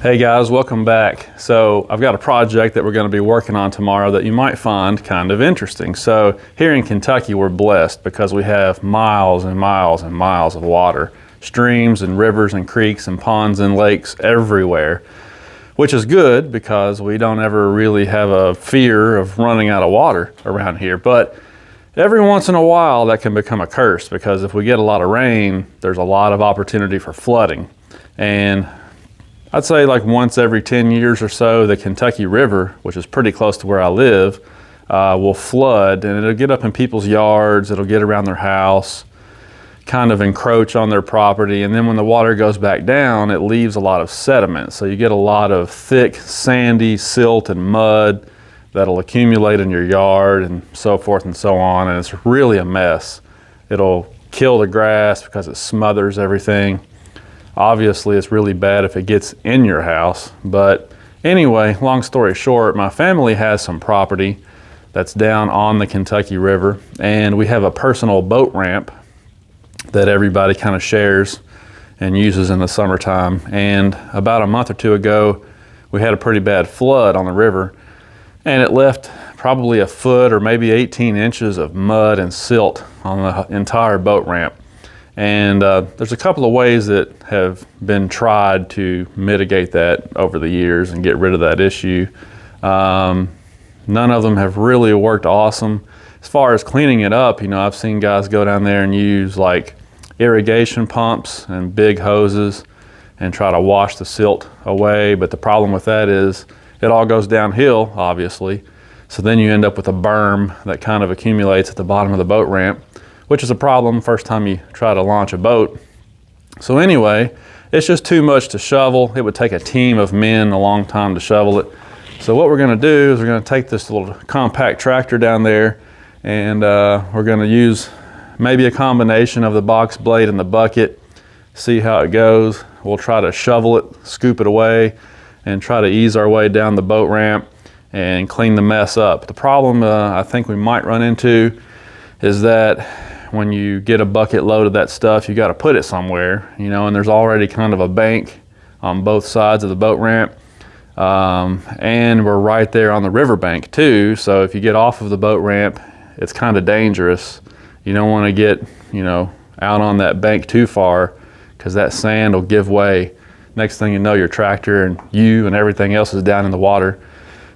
Hey guys, welcome back. So I've got a project that we're going to be working on tomorrow that you might find kind of interesting. So here in Kentucky, we're blessed because we have miles and miles and miles of water, streams and rivers and creeks and ponds and lakes everywhere, which is good because we don't ever really have a fear of running out of water around here. But every once in a while that can become a curse because if we get a lot of rain, there's a lot of opportunity for flooding. And I'd say like once every 10 years or so, the Kentucky River, which is pretty close to where I live, will flood, and it'll get up in people's yards, it'll get around their house, kind of encroach on their property, and then when the water goes back down, it leaves a lot of sediment. So you get a lot of thick, sandy silt and mud that'll accumulate in your yard and so forth and so on, and it's really a mess. It'll kill the grass because it smothers everything. Obviously, it's really bad if it gets in your house. But anyway, long story short, my family has some property that's down on the Kentucky River, and we have a personal boat ramp that everybody kind of shares and uses in the summertime. And about a month or two ago, we had a pretty bad flood on the river, and it left probably a foot or maybe 18 inches of mud and silt on the entire boat ramp. And there's a couple of ways that have been tried to mitigate that over the years and get rid of that issue. None of them have really worked awesome. As far as cleaning it up, you know, I've seen guys go down there and use like irrigation pumps and big hoses and try to wash the silt away. But the problem with that is it all goes downhill, obviously. So then you end up with a berm that kind of accumulates at the bottom of the boat ramp, which is a problem first time you try to launch a boat. So anyway, it's just too much to shovel. It would take a team of men a long time to shovel it. So what we're gonna do is we're gonna take this little compact tractor down there, and we're gonna use maybe a combination of the box blade and the bucket, see how it goes. We'll try to shovel it, scoop it away, and try to ease our way down the boat ramp and clean the mess up. The problem I think we might run into is that when you get a bucket load of that stuff, you got to put it somewhere, you know, and there's already kind of a bank on both sides of the boat ramp. And we're right there on the riverbank too. So if you get off of the boat ramp, it's kind of dangerous. You don't want to get, you know, out on that bank too far because that sand will give way. Next thing you know, your tractor and you and everything else is down in the water.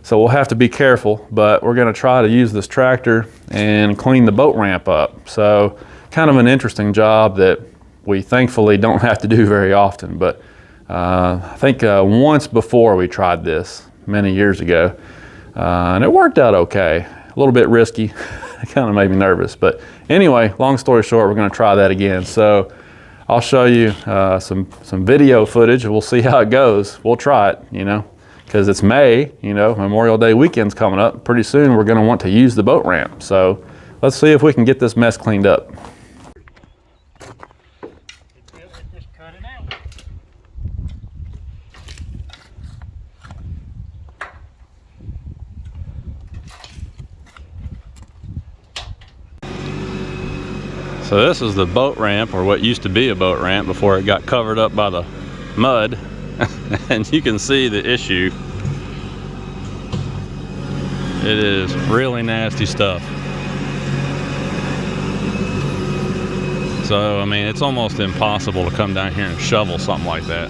So we'll have to be careful, but we're going to try to use this tractor and clean the boat ramp up. So kind of an interesting job that we thankfully don't have to do very often. But I think once before we tried this many years ago, and it worked out okay. A little bit risky. It kind of made me nervous. But anyway, long story short, we're going to try that again. So I'll show you some video footage and we'll see how it goes. We'll try it, you know, because it's May, you know, Memorial Day weekend's coming up. Pretty soon we're going to want to use the boat ramp. So let's see if we can get this mess cleaned up. Just cut it out. So this is the boat ramp, or what used to be a boat ramp before it got covered up by the mud. And you can see the issue. It is really nasty stuff. So, I mean, it's almost impossible to come down here and shovel something like that.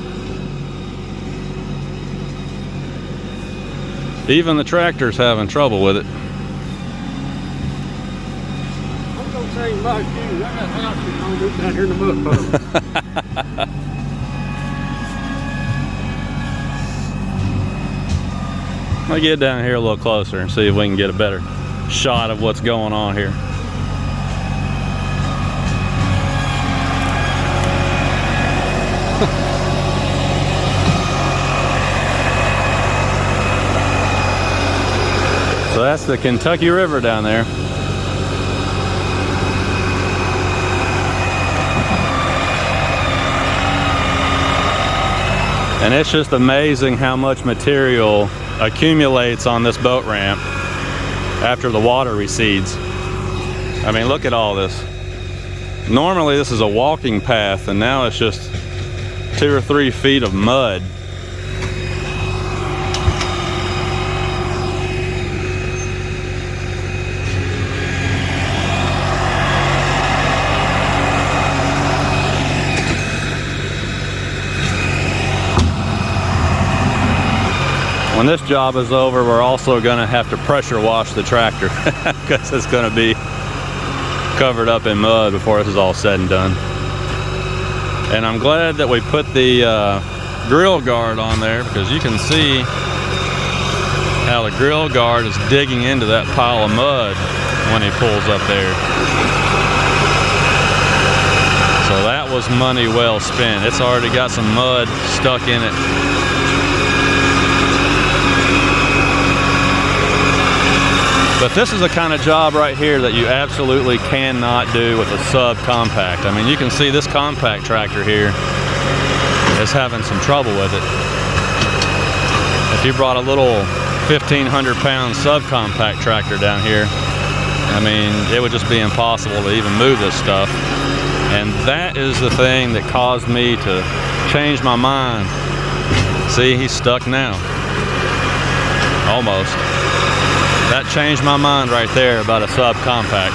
Even the tractor's having trouble with it. I'm gonna say about you, that house is gonna do down here in the mud puddle. I'll get down here a little closer and see if we can get a better shot of what's going on here. So that's the Kentucky River down there. And it's just amazing how much material accumulates on this boat ramp after the water recedes. I mean, look at all this. Normally this is a walking path, and now it's just 2 or 3 feet of mud. when this job is over, we're also gonna have to pressure wash the tractor because it's gonna be covered up in mud before this is all said and done. And I'm glad that we put the grill guard on there, because you can see how the grill guard is digging into that pile of mud when he pulls up there. So that was money well spent. It's already got some mud stuck in it. But this is the kind of job right here that you absolutely cannot do with a subcompact. I mean, you can see this compact tractor here is having some trouble with it. If you brought a little 1,500-pound subcompact tractor down here, I mean, it would just be impossible to even move this stuff. And that is the thing that caused me to change my mind. See, he's stuck now. Almost. That changed my mind right there about a subcompact.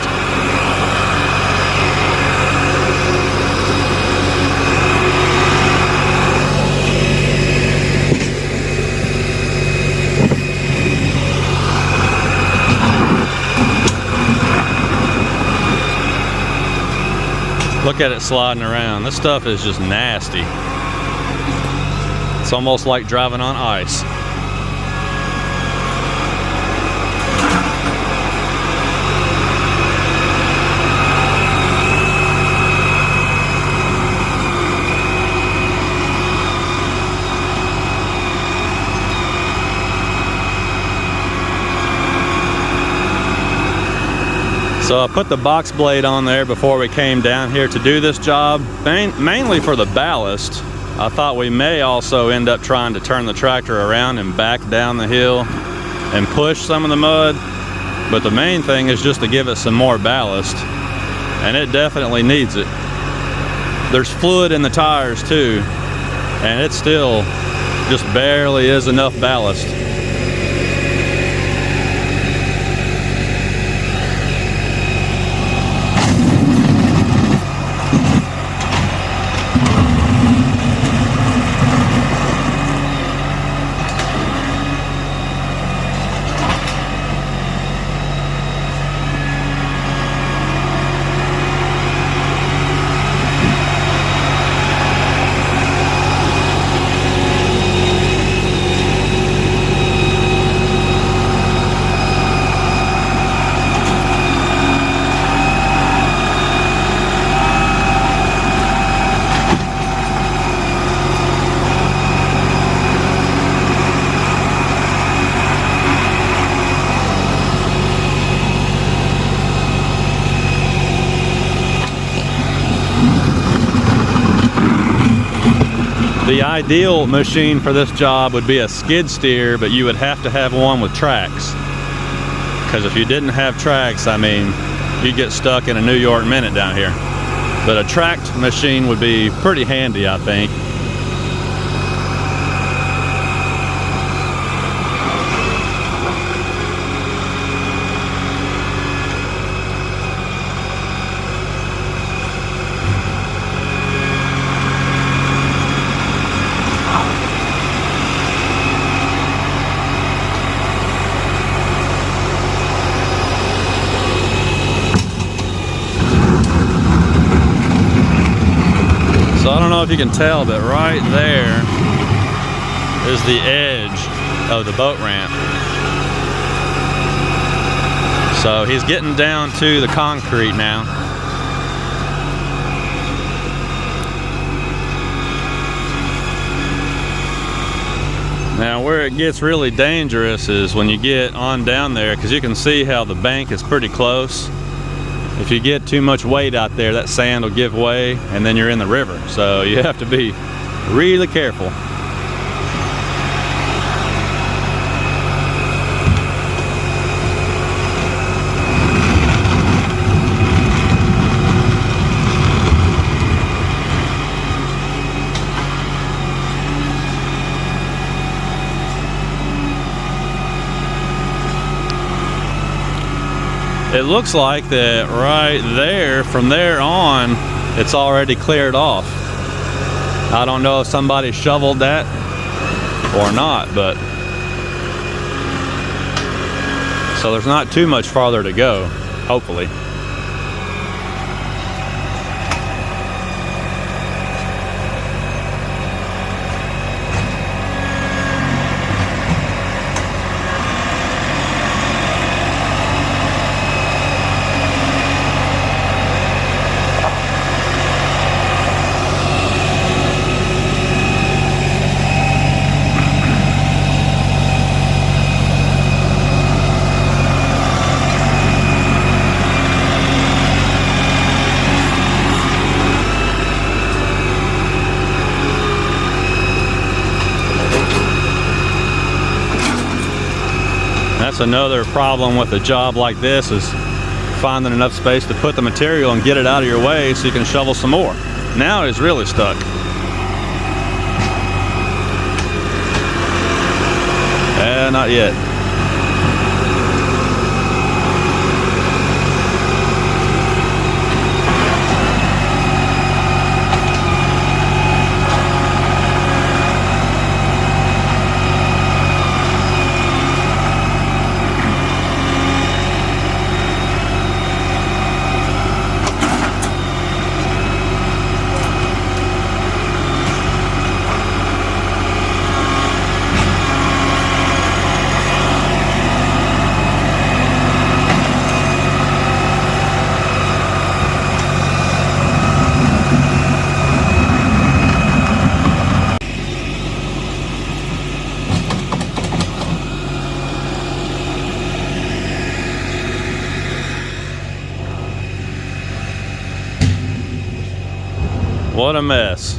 Look at it sliding around. This stuff is just nasty. It's almost like driving on ice. So I put the box blade on there before we came down here to do this job, mainly for the ballast. I thought we may also end up trying to turn the tractor around and back down the hill and push some of the mud, but the main thing is just to give it some more ballast, and it definitely needs it. There's fluid in the tires too, and it still just barely is enough ballast. The ideal machine for this job would be a skid steer, but you would have to have one with tracks. Because if you didn't have tracks, I mean, you'd get stuck in a New York minute down here. But a tracked machine would be pretty handy, I think. So I don't know if you can tell, but right there is the edge of the boat ramp. So he's getting down to the concrete now. Now where it gets really dangerous is when you get on down there, because you can see how the bank is pretty close. If you get too much weight out there, that sand will give way and then you're in the river. So you have to be really careful. It looks like that right there, from there on, it's already cleared off. I don't know if somebody shoveled that or not, but So there's not too much farther to go, hopefully. That's another problem with a job like this, is finding enough space to put the material and get it out of your way so you can shovel some more. Now it's really stuck. Not yet. What a mess.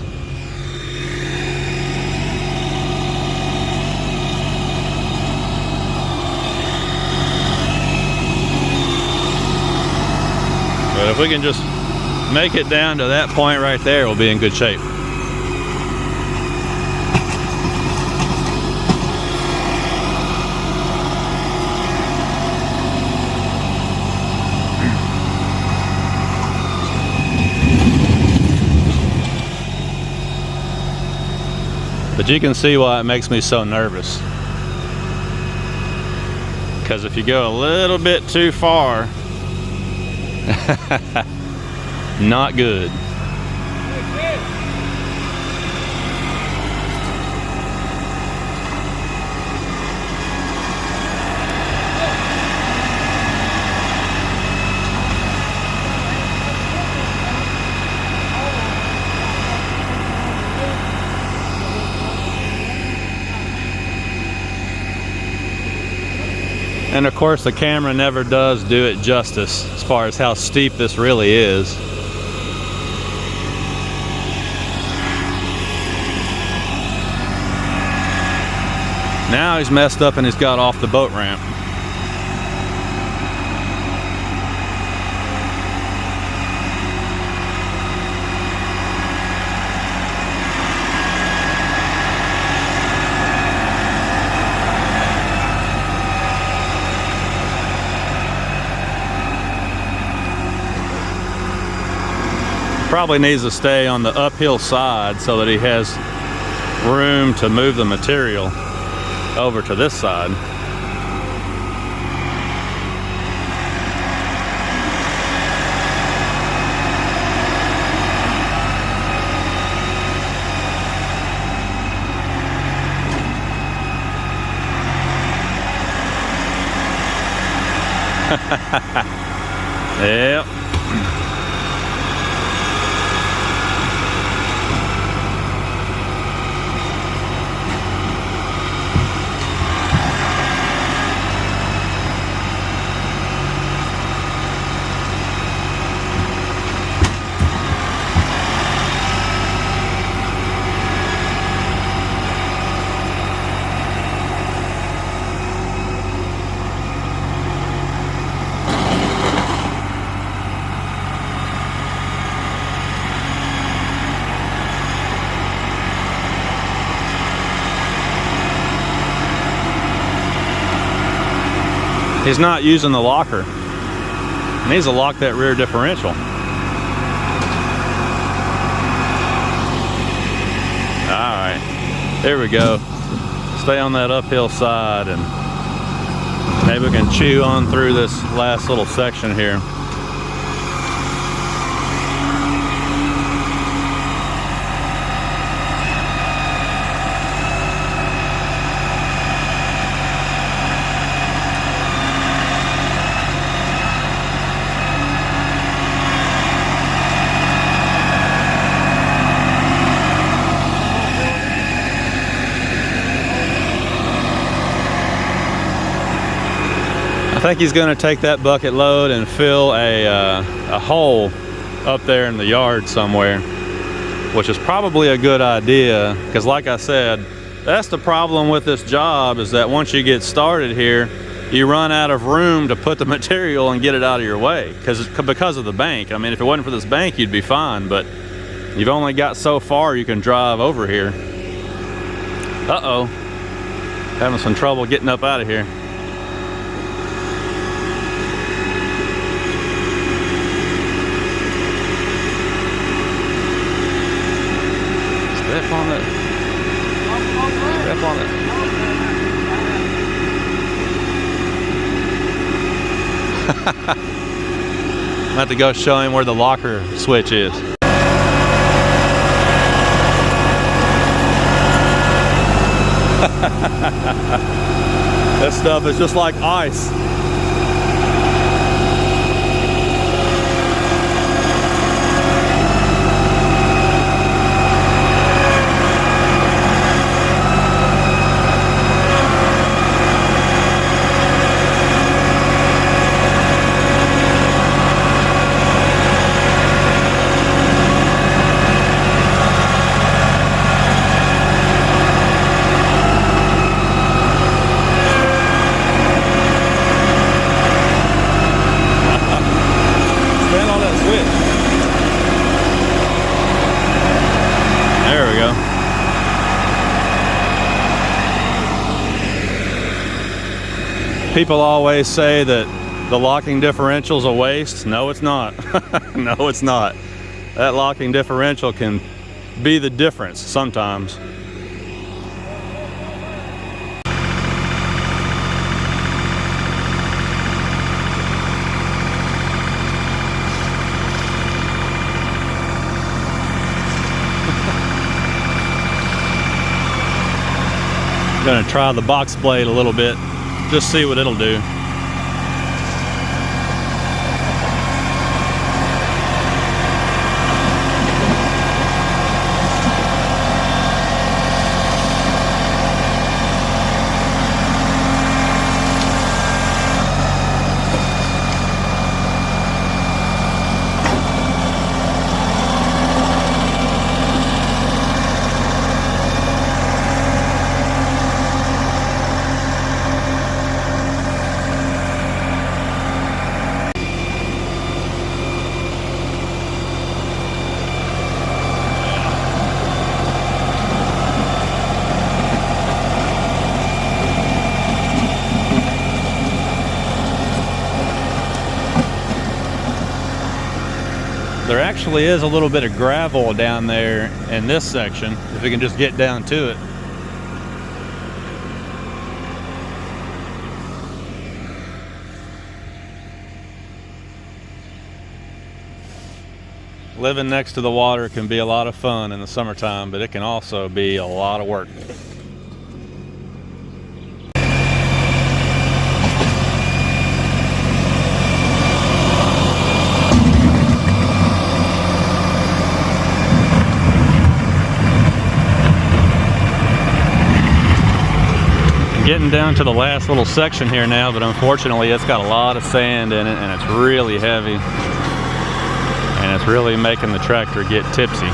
But if we can just make it down to that point right there, we'll be in good shape. But you can see why it makes me so nervous. Because if you go a little bit too far, not good. And of course the camera never does do it justice as far as how steep this really is. Now he's messed up and he's got off the boat ramp. Probably needs to stay on the uphill side so that he has room to move the material over to this side. Yep. He's not using the locker. He needs to lock that rear differential. All right, there we go. Stay on that uphill side and Maybe we can chew on through this last little section here. I think he's going to take that bucket load and fill a hole up there in the yard somewhere, which is probably a good idea, because like I said, that's the problem with this job, is that once you get started here, you run out of room to put the material and get it out of your way because of the bank. I mean, if it wasn't for this bank, you'd be fine, but you've only got so far you can drive over here. Uh-oh, having some trouble getting up out of here. Step on it. Step on it. I have to go show him where the locker switch is. That stuff is just like ice. People always say that the locking differential's a waste. No, it's not. No, it's not. That locking differential can be the difference sometimes. Gonna try the box blade a little bit. Just see what it'll do. There actually is a little bit of gravel down there in this section, if we can just get down to it. Living next to the water can be a lot of fun in the summertime, but it can also be a lot of work. Getting down to the last little section here now, but unfortunately it's got a lot of sand in it and it's really heavy, and it's really making the tractor get tipsy.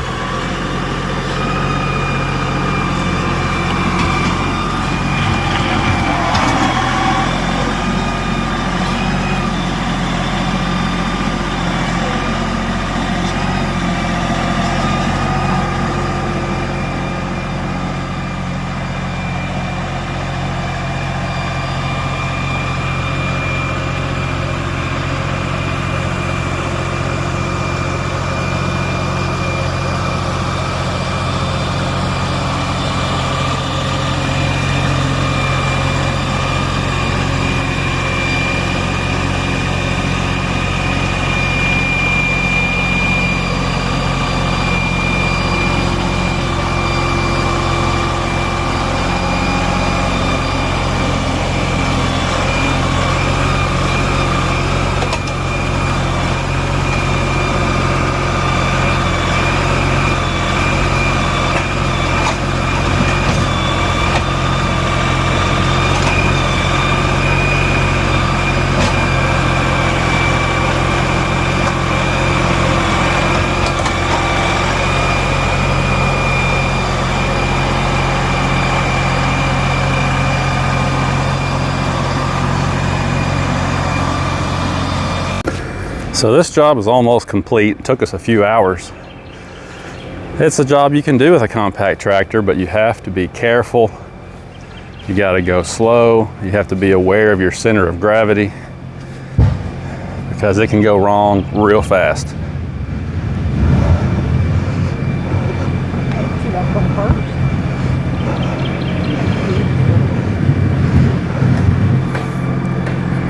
So this job is almost complete. It took us a few hours. It's a job you can do with a compact tractor, but you have to be careful. You got to go slow. You have to be aware of your center of gravity because it can go wrong real fast.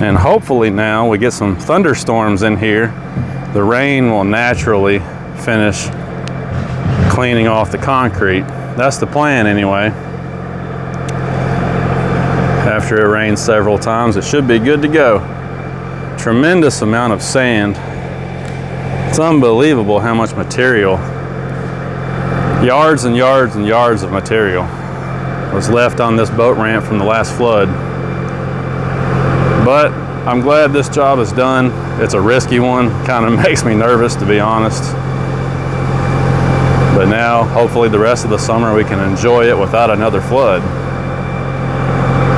And hopefully now we get some thunderstorms in here, the rain will naturally finish cleaning off the concrete. That's the plan anyway. After it rains several times, it should be good to go. Tremendous amount of sand. It's unbelievable how much material, yards and yards and yards of material was left on this boat ramp from the last flood. But I'm glad this job is done. It's a risky one, kind of makes me nervous to be honest. But now, hopefully the rest of the summer we can enjoy it without another flood.